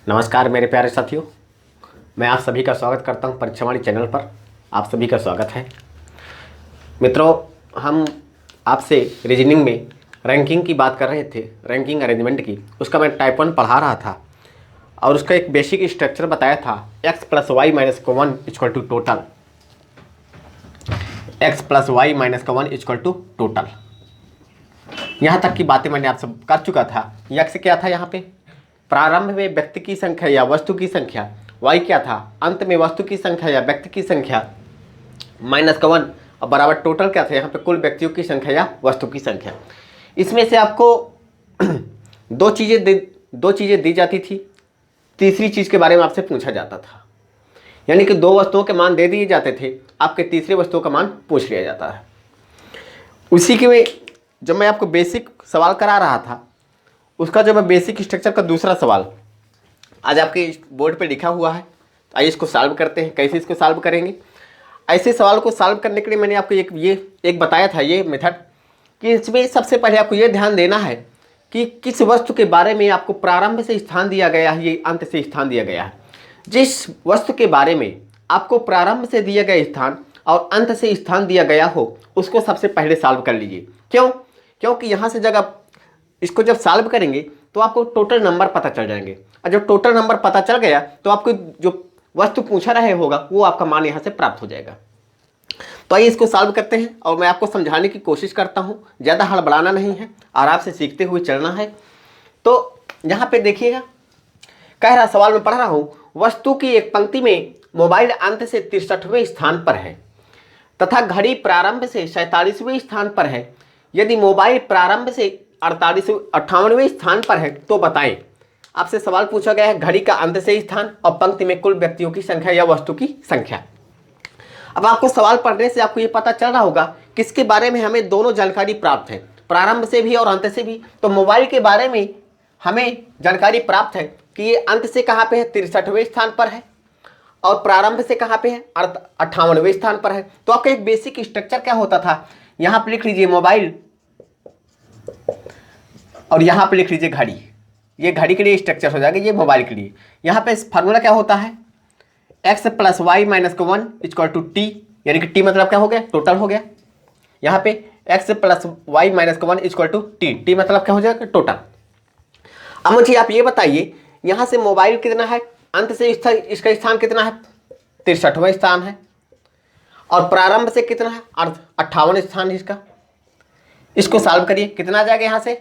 नमस्कार मेरे प्यारे साथियों, मैं आप सभी का स्वागत करता हूं परीक्षावाणी चैनल पर। आप सभी का स्वागत है। मित्रों, हम आपसे रीजनिंग में रैंकिंग की बात कर रहे थे, रैंकिंग अरेंजमेंट की। उसका मैं टाइप 1 पढ़ा रहा था और उसका एक बेसिक स्ट्रक्चर बताया था। x + y - 1 = total, x + y - 1 = total. यहाँ तक की बातें मैंने आपसे कर चुका था। x क्या था, यहाँ पे प्रारंभ में व्यक्ति की संख्या या वस्तु की संख्या, y क्या था, अंत में वस्तु की संख्या या व्यक्ति की संख्या -1 और बराबर टोटल क्या था, यहाँ पे कुल व्यक्तियों की संख्या या वस्तु की संख्या। इसमें से आपको दो चीज़ें दी जाती थी, तीसरी चीज़ के बारे में आपसे पूछा जाता था। यानी कि दो वस्तुओं के मान दे दिए जाते थे, आपके तीसरे वस्तुओं का मान पूछ लिया जाता है। उसी के में जब मैं आपको बेसिक सवाल करा रहा था, उसका जो मैं बेसिक स्ट्रक्चर का दूसरा सवाल आज आपके बोर्ड पे लिखा हुआ है। तो आइए इसको सॉल्व करते हैं। कैसे इसको सॉल्व करेंगे? ऐसे सवाल को सॉल्व करने के लिए मैंने आपको एक बताया था, ये मेथड, कि इसमें सबसे पहले आपको ये ध्यान देना है कि किस वस्तु के बारे में आपको प्रारंभ से स्थान दिया गया है, ये अंत से स्थान दिया गया है। जिस वस्तु के बारे में आपको प्रारंभ से दिया गया स्थान और अंत से स्थान दिया गया हो, उसको सबसे पहले सॉल्व कर लीजिए। क्योंकि यहाँ से जब इसको जब सॉल्व करेंगे तो आपको टोटल नंबर पता चल जाएंगे, और जब टोटल नंबर पता चल गया तो आपको जो वस्तु पूछा रहे होगा वो आपका मान यहाँ से प्राप्त हो जाएगा। तो आइए इसको सॉल्व करते हैं और मैं आपको समझाने की कोशिश करता हूँ। ज़्यादा हड़बड़ाना नहीं है, आराम से सीखते हुए चलना है। तो यहाँ पे देखिएगा, कह रहा सवाल में पढ़ रहा हूँ, वस्तु की एक पंक्ति में मोबाइल अंत से 63वें स्थान पर है तथा घड़ी प्रारंभ से 47वें स्थान पर है। यदि मोबाइल प्रारंभ से 58वें स्थान पर है तो बताएं। आपसे सवाल पूछा गया है घड़ी का अंत से स्थान और पंक्ति में कुल व्यक्तियों की संख्या या वस्तु की संख्या। अब आपको सवाल पढ़ने से आपको ये पता चल रहा होगा किसके बारे में हमें दोनों जानकारी प्राप्त है, प्रारंभ से भी और अंत से भी। तो मोबाइल के बारे में हमें जानकारी प्राप्त है कि ये अंत से कहाँ पे है, 63वें स्थान पर है, और प्रारंभ से कहाँ पे है, 58वें स्थान पर है। तो आपका एक बेसिक स्ट्रक्चर क्या होता था, यहाँ पर लिख लीजिए मोबाइल और यहाँ पे लिख लीजिए घड़ी। ये घड़ी के लिए स्ट्रक्चर हो जाएगा, ये मोबाइल के लिए। यहाँ पे फार्मूला क्या होता है, x + y - 1 = t, यानी कि t मतलब क्या हो गया, टोटल हो गया। यहाँ पे x + y - 1 = t, t मतलब क्या हो जाएगा, टोटल। अब मुझे आप ये बताइए, यहाँ से मोबाइल कितना है, अंत से इसका स्थान कितना है, 63वां स्थान है, और प्रारंभ से कितना है, 58वां स्थान है इसका। इसको सॉल्व करिए, कितना आ जाएगा यहाँ से,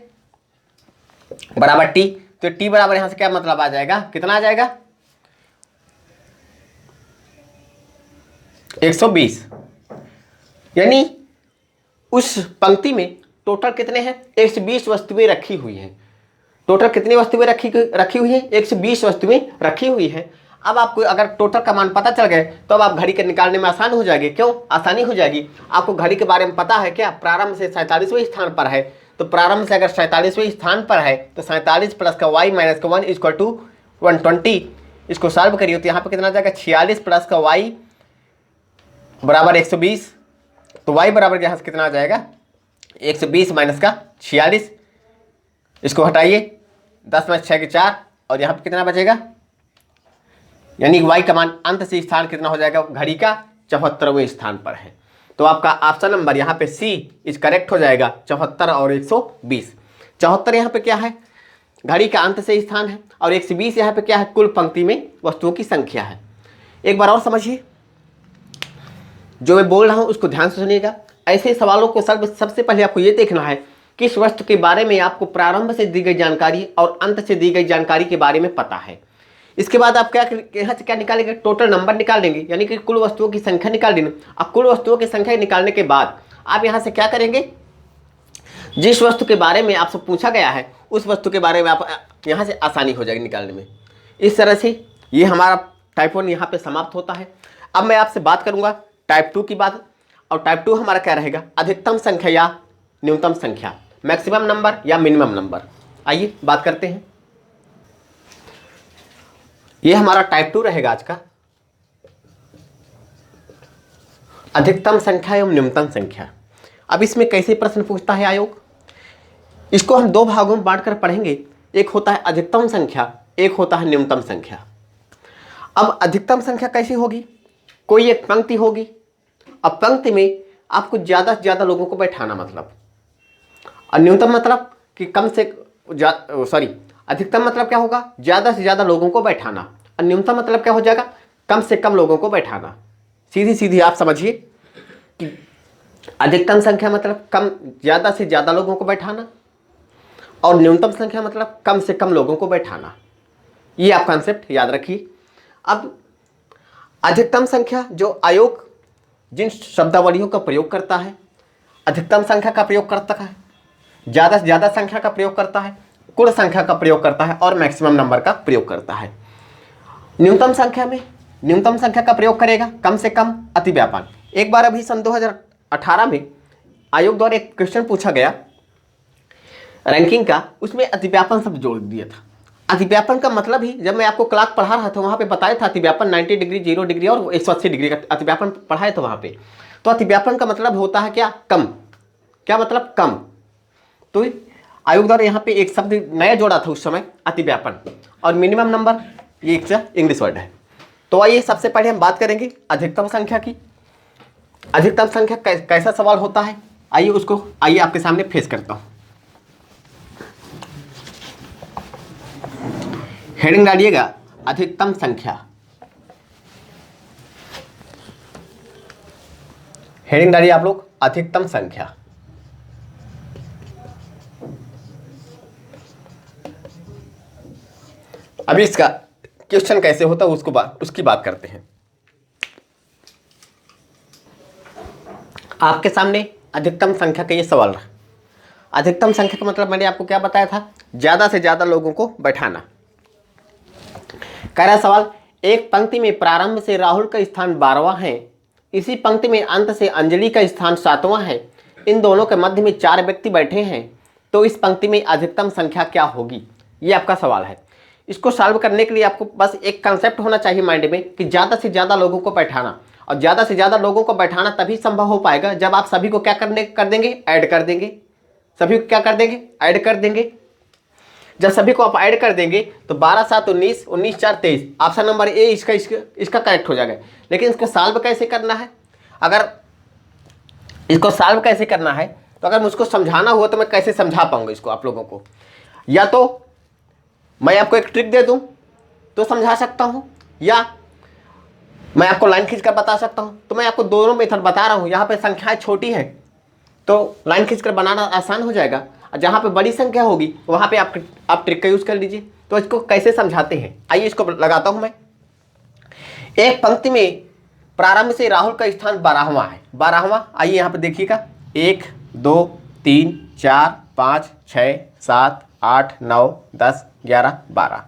बराबर t। तो t बराबर यहाँ से क्या मतलब आ जाएगा, कितना आ जाएगा, 120। यानी उस पंक्ति में टोटल कितने हैं, 120 वस्तुएं रखी हुई हैं। टोटल कितनी वस्तुएं रखी हुई हैं, 120 वस्तुएं रखी हुई हैं। अब आपको अगर टोटल का मान पता चल गए तो अब आप घड़ी के निकालने में आसान हो जाएगी। क्यों आसानी हो जाएगी, आपको घड़ी के बारे में पता है क्या, प्रारंभ से 47वें स्थान पर है। तो प्रारंभ से अगर 47वें स्थान पर है तो 47 + y - 1 = 120। इसको सॉल्व करिए तो यहाँ पे कितना आ जाएगा, 46 + y बराबर 120। तो y बराबर यहाँ से कितना आ जाएगा, 120 - 46। इसको हटाइए, 10 में 6 के 4, और यहाँ पे कितना बचेगा, यानी y का मान अंत से स्थान कितना हो जाएगा, घड़ी का 74वें स्थान पर है। तो आपका ऑप्शन नंबर यहाँ पे सी इज करेक्ट हो जाएगा, 74 और 120। 74 यहाँ पे क्या है, घड़ी का अंत से स्थान है, और 120 यहाँ पे क्या है, कुल पंक्ति में वस्तुओं की संख्या है। एक बार और समझिए, जो मैं बोल रहा हूँ उसको ध्यान से सुनिएगा। ऐसे सवालों को सबसे पहले आपको ये देखना है किस वस्तु के बारे में आपको प्रारंभ से दी गई जानकारी और अंत से दी गई जानकारी के बारे में पता है। इसके बाद आप यहाँ से क्या निकालेंगे, टोटल नंबर निकाल देंगे, यानी कि कुल वस्तुओं की संख्या निकाल देंगे। अब कुल वस्तुओं की संख्या निकालने के बाद आप यहाँ से क्या करेंगे, जिस वस्तु के बारे में आपसे पूछा गया है उस वस्तु के बारे में आप यहाँ से आसानी हो जाएगी निकालने में। इस तरह से ये हमारा टाइप 1 यहाँ पे समाप्त होता है। अब मैं आपसे बात करूँगा टाइप 2 की बात, और टाइप 2 हमारा क्या रहेगा, अधिकतम संख्या या न्यूनतम संख्या, मैक्सिमम नंबर या मिनिमम नंबर। आइए बात करते हैं। ये हमारा टाइप 2 रहेगा आज का, अधिकतम संख्या एवं न्यूनतम संख्या। अब इसमें कैसे प्रश्न पूछता है आयोग, इसको हम दो भागों में बांटकर पढ़ेंगे। एक होता है अधिकतम संख्या एक होता है न्यूनतम संख्या। अब अधिकतम संख्या कैसी होगी? कोई एक पंक्ति होगी, अब पंक्ति में आपको ज़्यादा से ज़्यादा लोगों को बैठाना, मतलब। और न्यूनतम मतलब कि कम से सॉरी अधिकतम मतलब क्या होगा? ज़्यादा से ज़्यादा लोगों को बैठाना। और न्यूनतम मतलब क्या हो जाएगा? कम से कम लोगों को बैठाना। सीधी सीधी आप समझिए कि अधिकतम संख्या मतलब कम ज़्यादा से ज़्यादा लोगों को बैठाना, और न्यूनतम संख्या मतलब कम से कम लोगों को बैठाना। ये आप कॉन्सेप्ट याद रखिए। अब अधिकतम संख्या जो आयोग जिन शब्दावलियों का प्रयोग करता है, अधिकतम संख्या का प्रयोग करता है, ज़्यादा से ज़्यादा संख्या का प्रयोग करता है, कुल संख्या का प्रयोग करता है और मैक्सिमम नंबर का प्रयोग करता है। न्यूनतम संख्या में न्यूनतम संख्या का प्रयोग करेगा कम से कम, अतिव्यापन। एक बार अभी सन 2018 में आयोग द्वारा एक क्वेश्चन पूछा गया रैंकिंग का, उसमें अतिव्यापन शब्द जोड़ दिया था। अतिव्यापन का मतलब ही, जब मैं आपको क्लास पढ़ा रहा था वहाँ पे बताया था अतिव्यापन 90 डिग्री, 0 डिग्री और 180 डिग्री का अतिव्यापन पढ़ाया था वहाँ पे। तो अतिव्यापन का मतलब होता है क्या? कम। क्या मतलब? कम। तो आयोग द्वारा यहाँ पे एक शब्द नया जोड़ा था उस समय, अतिव्यापन। और मिनिमम नंबर, ये एक इंग्लिश वर्ड है। तो आइए सबसे पहले हम बात करेंगे अधिकतम संख्या की। अधिकतम संख्या कैसा सवाल होता है, आइए आपके सामने फेस करता हूँ। हेडिंग डालिएगा अधिकतम संख्या। हेडिंग डालिए आप लोग अधिकतम संख्या। अभी इसका क्वेश्चन कैसे होता है उसकी बात करते हैं। आपके सामने अधिकतम संख्या का ये सवाल रहा। अधिकतम संख्या का मतलब मैंने आपको क्या बताया था? ज़्यादा से ज़्यादा लोगों को बैठाना। कह रहा सवाल, एक पंक्ति में प्रारंभ से राहुल का स्थान 12वां है, इसी पंक्ति में अंत से अंजलि का स्थान 7वां है, इन दोनों के मध्य में 4 व्यक्ति बैठे हैं, तो इस पंक्ति में अधिकतम संख्या क्या होगी? ये आपका सवाल है। इसको सॉल्व करने के लिए आपको बस एक कंसेप्ट होना चाहिए माइंड में कि ज़्यादा से ज़्यादा लोगों को बैठाना। और ज़्यादा से ज़्यादा लोगों को बैठाना तभी संभव हो पाएगा जब आप सभी को क्या कर देंगे? ऐड कर देंगे। सभी को क्या कर देंगे? ऐड कर देंगे। जब सभी को आप ऐड कर देंगे तो 12 7 19, 19 4 23, ऑप्शन नंबर ए इसका करेक्ट हो जाएगा। लेकिन इसको सॉल्व कैसे करना है? अगर इसको सॉल्व कैसे करना है तो अगर मुझको समझाना हुआ तो मैं कैसे समझा पाऊंगा इसको आप लोगों को? या तो मैं आपको एक ट्रिक दे दूं तो समझा सकता हूं, या मैं आपको लाइन खींच कर बता सकता हूं। तो मैं आपको दोनों मेथड बता रहा हूं। यहाँ पे संख्याएं छोटी है तो लाइन खींच कर बनाना आसान हो जाएगा, और जहाँ पे बड़ी संख्या होगी वहाँ पे आप ट्रिक का यूज़ कर लीजिए। तो इसको कैसे समझाते हैं, आइए इसको लगाता हूँ मैं। एक पंक्ति में प्रारंभ से राहुल का स्थान 12वां है। 12वां, आइए यहाँ पे देखिएगा, 1 2 3 4 5 6 7 8 9 10 11 12।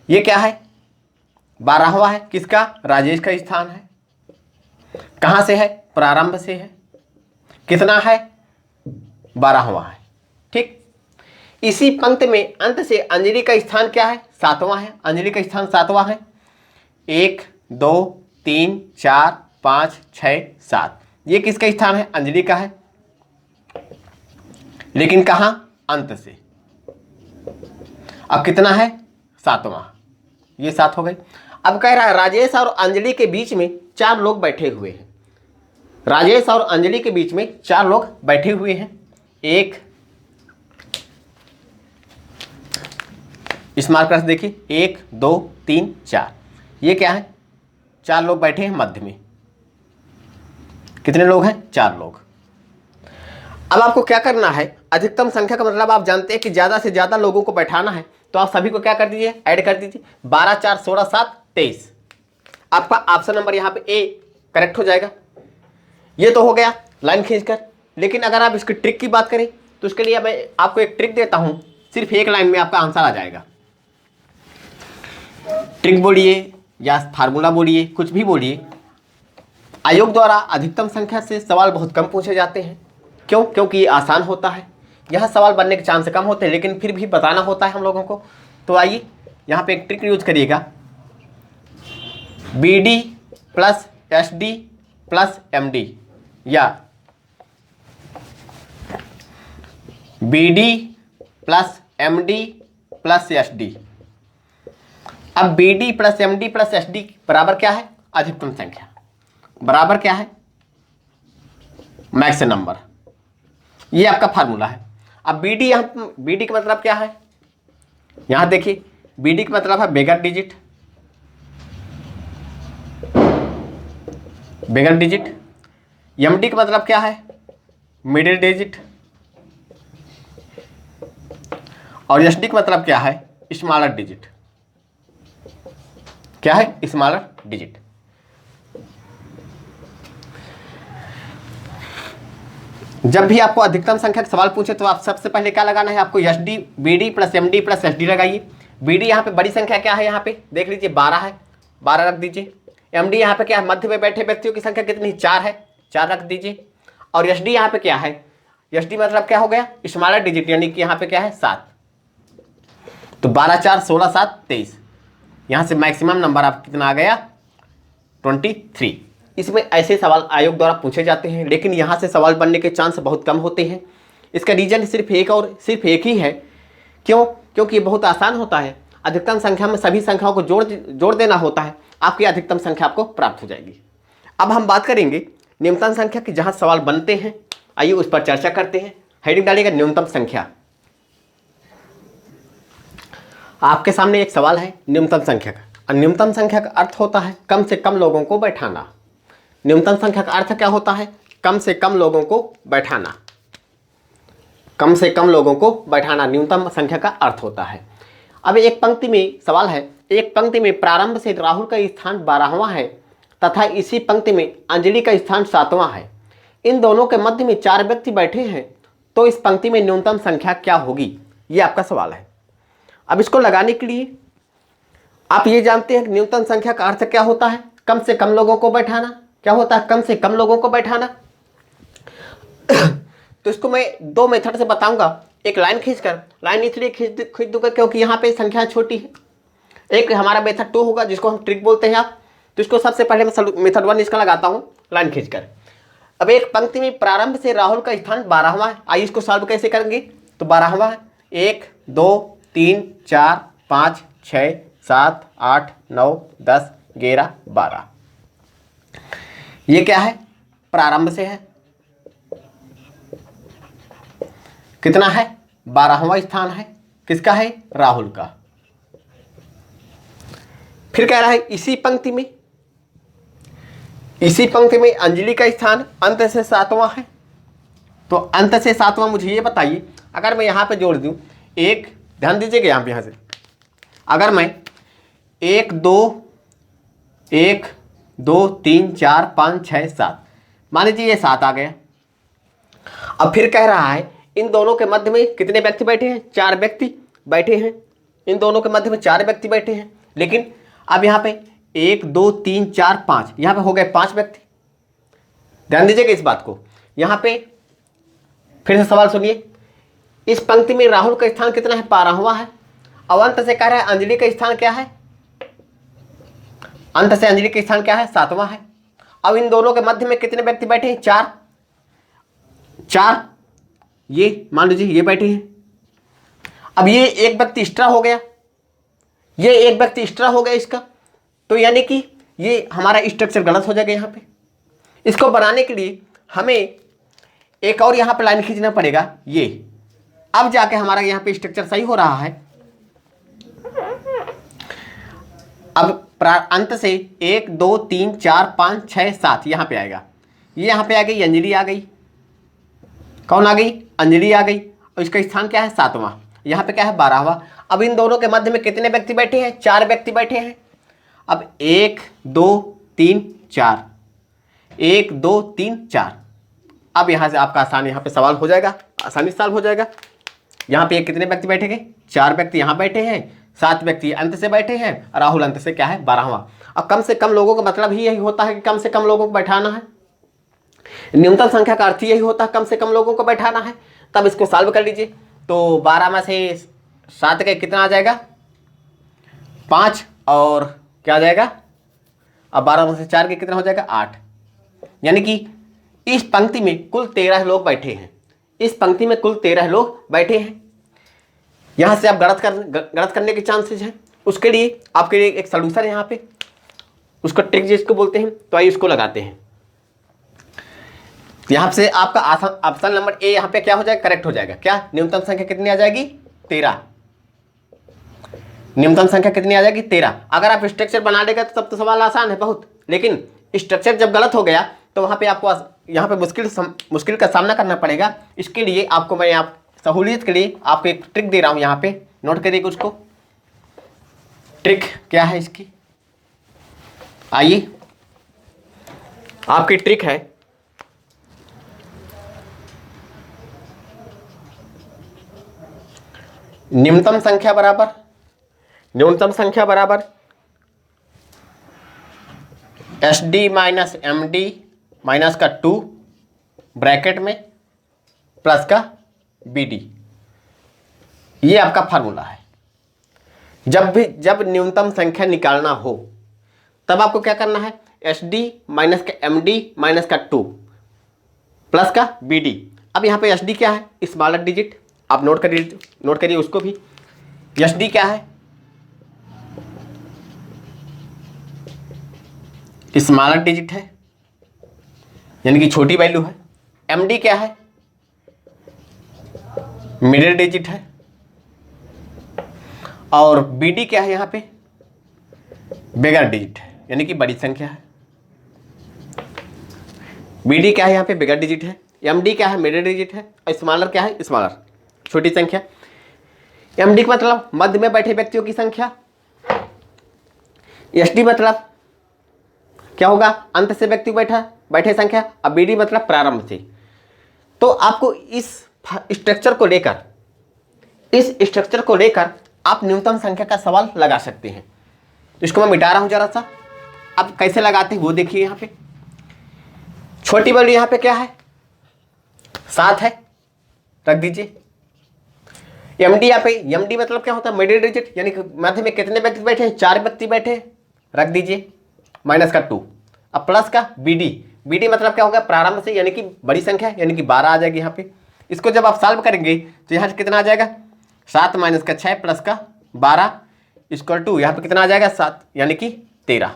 ये क्या है? 12वां है। किसका? राजेश का स्थान है। कहाँ से है? प्रारंभ से है। कितना है? 12वां है। ठीक। इसी पंक्ति में अंत से अंजलि का स्थान क्या है? 7वां है। अंजलि का स्थान 7वां है। 1 2 3 4 5 6 7, ये किसका स्थान है? अंजलि का है। लेकिन कहां? अंत से। अब कितना है? 7वां। ये 7 हो गई। अब कह रहा है राजेश और अंजलि के बीच में 4 लोग बैठे हुए हैं। राजेश और अंजलि के बीच में 4 लोग बैठे हुए हैं। एक इस मार्कर से देखिए, 1 2 3 4, ये क्या है? 4 लोग बैठे हैं मध्य में। कितने लोग हैं? 4 लोग। अब आपको क्या करना है? अधिकतम संख्या का मतलब आप जानते हैं कि ज़्यादा से ज़्यादा लोगों को बैठाना है, तो आप सभी को क्या कर दीजिए? ऐड कर दीजिए। 12 4 16 7 23। आपका ऑप्शन नंबर यहाँ पे ए करेक्ट हो जाएगा। ये तो हो गया लाइन खींचकर। लेकिन अगर आप इसकी ट्रिक की बात करें तो उसके लिए मैं आपको एक ट्रिक देता हूँ, सिर्फ एक लाइन में आपका आंसर आ जाएगा। ट्रिक बोलिए या फार्मूला बोलिए, कुछ भी बोलिए। आयोग द्वारा अधिकतम संख्या से सवाल बहुत कम पूछे जाते हैं। क्यों? क्योंकि ये आसान होता है। यह सवाल बनने के चांस कम होते हैं, लेकिन फिर भी बताना होता है हम लोगों को। तो आइए यहाँ पे एक ट्रिक यूज करिएगा, BD plus SD plus MD, या BD plus MD plus SD। अब B D plus M D plus S D बराबर क्या है? अधिकतम संख्या। बराबर क्या है? Max number. ये आपका फार्मूला है। अब बी डी, यहाँ बी डी का मतलब क्या है? यहां देखिए, बी डी का मतलब है बिगर डिजिट, बिगर डिजिट। एम डी का मतलब क्या है? Middle digit. और एस डी का मतलब क्या है? Smaller digit. क्या है? Smaller digit. जब भी आपको अधिकतम संख्या का सवाल पूछे तो आप सबसे पहले क्या लगाना है? आपको S D, B D plus M D plus S D लगाइए। बी डी यहाँ पे बड़ी संख्या क्या है? यहाँ पे देख लीजिए 12 है, 12 रख दीजिए। एम डी यहाँ पे क्या है? मध्य में बैठे व्यक्तियों की संख्या कितनी? 4 है, 4 रख दीजिए। और एस डी यहाँ पे क्या है? एस डी मतलब क्या हो गया? स्मॉलर डिजिट, यानी कि यहाँ पे क्या है? 7। तो 12 4 16 7 23। यहाँ से मैक्सिमम नंबर आप कितना आ गया? 23। इसमें ऐसे सवाल आयोग द्वारा पूछे जाते हैं, लेकिन यहाँ से सवाल बनने के चांस बहुत कम होते हैं। इसका रीजन सिर्फ एक और सिर्फ एक ही है। क्यों? क्योंकि ये बहुत आसान होता है। अधिकतम संख्या में सभी संख्याओं को जोड़ देना होता है, आपकी अधिकतम संख्या आपको प्राप्त हो जाएगी। अब हम बात करेंगे न्यूनतम संख्या की, जहाँ सवाल बनते हैं। आइए उस पर चर्चा करते हैं। हेडिंग डालिएगा न्यूनतम संख्या। आपके सामने एक सवाल है न्यूनतम संख्या का, और न्यूनतम संख्या का अर्थ होता है कम से कम लोगों को बैठाना। न्यूनतम संख्या का अर्थ क्या होता है? कम से कम लोगों को बैठाना। कम से कम लोगों को बैठाना न्यूनतम संख्या का अर्थ होता है। अब एक पंक्ति में सवाल है, एक पंक्ति में प्रारंभ से राहुल का स्थान 12वां है तथा इसी पंक्ति में अंजलि का स्थान 7वां है। इन दोनों के मध्य में 4 व्यक्ति बैठे हैं, तो इस पंक्ति में न्यूनतम संख्या क्या होगी? ये आपका सवाल है। अब इसको लगाने के लिए आप ये जानते हैं कि न्यूनतम संख्या का अर्थ क्या होता है? कम से कम लोगों को बैठाना। क्या होता है? कम से कम लोगों को बैठाना। तो इसको मैं 2 मेथड से बताऊंगा। एक लाइन खींचकर, लाइन इसलिए खींच दूंगा क्योंकि यहाँ पे संख्या छोटी है। एक हमारा मेथड 2 होगा जिसको हम ट्रिक बोलते हैं आप। तो इसको सबसे पहले मैं मेथड 1 इसका लगाता हूँ, लाइन खींचकर। अब एक पंक्ति में प्रारंभ से राहुल का स्थान 12वां है। आइए इसको सॉल्व कैसे करेंगे? तो 12वां है, 1 2 3 4 5 6 7 8 9 10 11 12। ये क्या है? प्रारंभ से है। कितना है? 12वां स्थान है। किसका है? राहुल का। फिर कह रहा है इसी पंक्ति में अंजलि का स्थान अंत से 7वां है। तो अंत से 7वां मुझे ये बताइए, अगर मैं यहां पे जोड़ दूं, एक, ध्यान दीजिएगा यहां से, अगर मैं 1 2 3 4 5 6 7, मान लीजिए ये 7 आ गया। अब फिर कह रहा है इन दोनों के मध्य में कितने व्यक्ति बैठे हैं? 4 व्यक्ति बैठे हैं। इन दोनों के मध्य में 4 व्यक्ति बैठे हैं, लेकिन अब यहाँ पे 1 2 3 4 5, यहाँ पे हो गए 5 व्यक्ति। ध्यान दीजिएगा इस बात को। यहाँ पे फिर से सवाल सुनिए, इस पंक्ति में राहुल का स्थान कितना है? 12वां है। अब अंत से कह रहा है अंजलि का स्थान क्या है? अंत से अंजलि का स्थान क्या है? 7वां है। अब इन दोनों के मध्य में कितने व्यक्ति बैठे हैं? 4। ये मान लीजिए ये बैठे हैं। अब ये एक व्यक्ति एक्स्ट्रा हो गया, ये एक व्यक्ति एक्स्ट्रा हो गया इसका, तो यानी कि ये हमारा स्ट्रक्चर गलत हो जाएगा। यहाँ पे इसको बनाने के लिए हमें एक और यहाँ पे लाइन खींचना पड़ेगा। ये अब जाके हमारा यहाँ पे स्ट्रक्चर सही हो रहा है। अब अंत से 1 2 3 4 5 6 7 यहाँ पे आएगा। ये यहाँ पे आ गई, अंजलि आ गई। कौन आ गई? अंजलि आ गई। और इसका स्थान क्या है? 7वां। यहाँ पे क्या है? 12वां। अब इन दोनों के मध्य में कितने व्यक्ति बैठे हैं? 4 व्यक्ति बैठे हैं। अब 1 2 3 4, 1 2 3 4। अब यहाँ से आपका आसान यहाँ पे सवाल हो जाएगा, आसानी से सॉल्व हो जाएगा। यहाँ पे कितने व्यक्ति बैठेंगे? 4 व्यक्ति यहाँ बैठे हैं, 7 व्यक्ति अंत से बैठे हैं, राहुल अंत से क्या है? 12वां। अब कम से कम लोगों का मतलब ही यही होता है कि कम से कम लोगों को बैठाना है। न्यूनतम संख्या का अर्थ यही होता है कम से कम लोगों को बैठाना है। तब इसको सॉल्व कर लीजिए। तो 12 में से 7 का कितना आ जाएगा? 5। और क्या आ जाएगा? अब 12 में से 4 के कितना हो जाएगा? 8। यानी कि इस पंक्ति में कुल 13 लोग बैठे हैं। इस पंक्ति में कुल 13 लोग बैठे हैं। यहां से आप गलत करने के चांसेस हैं। उसके लिए आपके लिए एक सोल्यूशन है यहाँ पे, उसको ट्रिक जिसको बोलते हैं, तो आइए उसको लगाते हैं। यहाँ से आपका ऑप्शन नंबर ए यहाँ पे क्या हो जाएगा, करेक्ट हो जाएगा। क्या न्यूनतम संख्या कितनी आ जाएगी, 13। न्यूनतम संख्या कितनी आ जाएगी, 13। अगर आप स्ट्रक्चर बना लेगा तो तब तो सवाल आसान है बहुत, लेकिन स्ट्रक्चर जब गलत हो गया तो वहाँ पे आपको यहाँ पे मुश्किल का सामना करना पड़ेगा। इसके लिए आपको मैं आप सहूलियत के लिए आपको एक ट्रिक दे रहा हूँ, यहाँ पे नोट करिएगा उसको। ट्रिक क्या है इसकी, आइए आपकी ट्रिक है, न्यूनतम संख्या बराबर S D minus M D minus का 2 ब्रैकेट में प्लस का बी डी। ये आपका फार्मूला है। जब न्यूनतम संख्या निकालना हो तब आपको क्या करना है, एस डी माइनस का एम डी माइनस का 2 प्लस का बी डी। अब यहाँ पे एस डी क्या है, स्मॉलर डिजिट, आप नोट करिए उसको भी। एस डी क्या है, स्मॉलर डिजिट है, यानी कि छोटी वैल्यू है। एम डी क्या है, मिडिल डिजिट है। और बी डी क्या है, यहाँ पे बिगर डिजिट है, यानी कि बड़ी संख्या है। बी डी क्या है, यहाँ पे बिगर डिजिट है। एम डी क्या है, मिडिल डिजिट है। और स्मॉलर क्या है, स्मॉलर छोटी संख्या। एम डी का मतलब मध्य में बैठे व्यक्तियों की संख्या। एस डी मतलब क्या होगा, अंत से व्यक्ति बैठे संख्या। अब बी डी मतलब प्रारंभ से। तो आपको इस स्ट्रक्चर को लेकर आप न्यूनतम संख्या का सवाल लगा सकते हैं। इसको मैं मिटा रहा हूं जरा सा, अब कैसे लगाते हैं वो देखिए। यहाँ पे छोटी वैल्यू यहाँ पे क्या है, 7 है, रख दीजिए। एम डी यहाँ पे, एम डी मतलब क्या होता है, मिडिल डिजिट, यानी कि मध्य में कितने व्यक्ति बैठे हैं, 4 व्यक्ति बैठे हैं, रख दीजिए, माइनस का 2। अब प्लस का बी डी, बी डी मतलब क्या होगा, प्रारंभ से, यानी कि बड़ी संख्या, यानी कि 12 आ जाएगी यहाँ पे। इसको जब आप सॉल्व करेंगे तो यहाँ से कितना आ जाएगा, 7 माइनस का 6 प्लस का 12 इक्वल टू यहाँ पे कितना आ जाएगा, 7, यानी कि 13।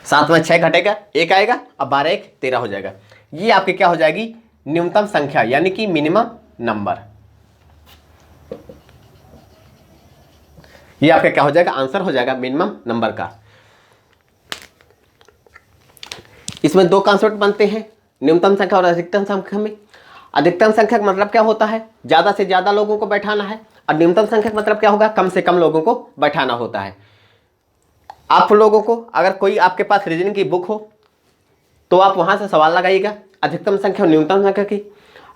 7 में 6 घटेगा, 1 आएगा, अब 12 1 13 हो जाएगा। ये आपकी क्या हो जाएगी, न्यूनतम संख्या, यानी कि मिनिमम नंबर। ये आपका क्या हो जाएगा, आंसर हो जाएगा मिनिमम नंबर का। इसमें 2 कॉन्सेप्ट बनते हैं, न्यूनतम संख्या और अधिकतम संख्या में। अधिकतम संख्या का मतलब क्या होता है, ज़्यादा से ज़्यादा लोगों को बैठाना है, और न्यूनतम संख्या का मतलब क्या होगा, कम से कम लोगों को बैठाना होता है। आप लोगों को अगर कोई आपके पास रीजनिंग की बुक हो तो आप वहाँ से सवाल लगाइएगा अधिकतम संख्या और न्यूनतम संख्या की।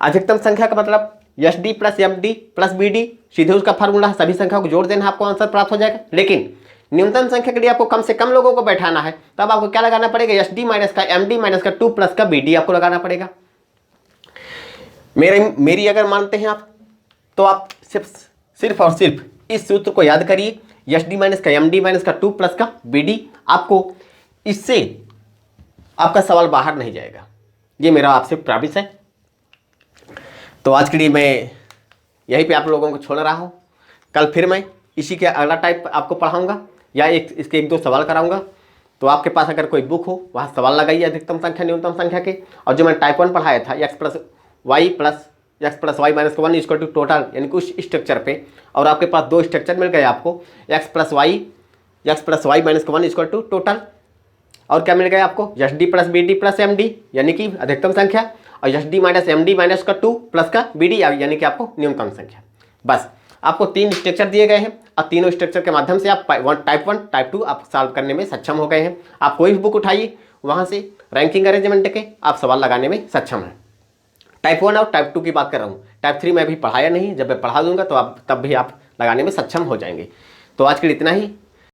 अधिकतम संख्या का मतलब S D plus M D plus B D, सीधे उसका फार्मूला, सभी संख्याओं को जोड़ देना, आपको आंसर प्राप्त हो जाएगा। लेकिन न्यूनतम संख्या के लिए आपको कम से कम लोगों को बैठाना है, तब आपको क्या लगाना पड़ेगा, एस डी माइनस का एम डी माइनस का 2 प्लस का बी डी आपको लगाना पड़ेगा। मेरी अगर मानते हैं आप, तो आप सिर्फ और सिर्फ इस सूत्र को याद करिए, एस डी माइनस का एम डी माइनस का 2 प्लस का बी डी। आपको इससे आपका सवाल बाहर नहीं जाएगा, ये मेरा आपसे प्रॉमिस है। तो आज के लिए मैं यहीं पे आप लोगों को छोड़ रहा हूँ। कल फिर मैं इसी के अगला टाइप आपको पढ़ाऊँगा, या इसके 1-2 सवाल कराऊँगा। तो आपके पास अगर कोई बुक हो, वहाँ सवाल लगाइए अधिकतम संख्या न्यूनतम संख्या के। और जो मैंने टाइप 1 पढ़ाया था, X plus Y minus 1 equal to total, यानी कि उस स्ट्रक्चर पे, और आपके पास 2 स्ट्रक्चर मिल गए आपको, X plus Y minus 1 equal to total, और क्या मिल गया आपको, S D plus B D plus M D, यानी कि अधिकतम संख्या, और S D minus M D minus का 2 प्लस का बी डी, यानी कि आपको न्यूनतम संख्या। बस आपको 3 स्ट्रक्चर दिए गए हैं, और तीनों स्ट्रक्चर के माध्यम से आप टाइप 1 टाइप 2 आप सॉल्व करने में सक्षम हो गए हैं। आप कोई भी बुक उठाइए, वहाँ से रैंकिंग अरेंजमेंट के आप सवाल लगाने में सक्षम हैं। टाइप 1 और टाइप 2 की बात कर रहा हूँ, टाइप 3 मैं अभी पढ़ाया नहीं, जब मैं पढ़ा दूंगा तो आप तब भी आप लगाने में सक्षम हो जाएंगे। तो आज के लिए इतना ही।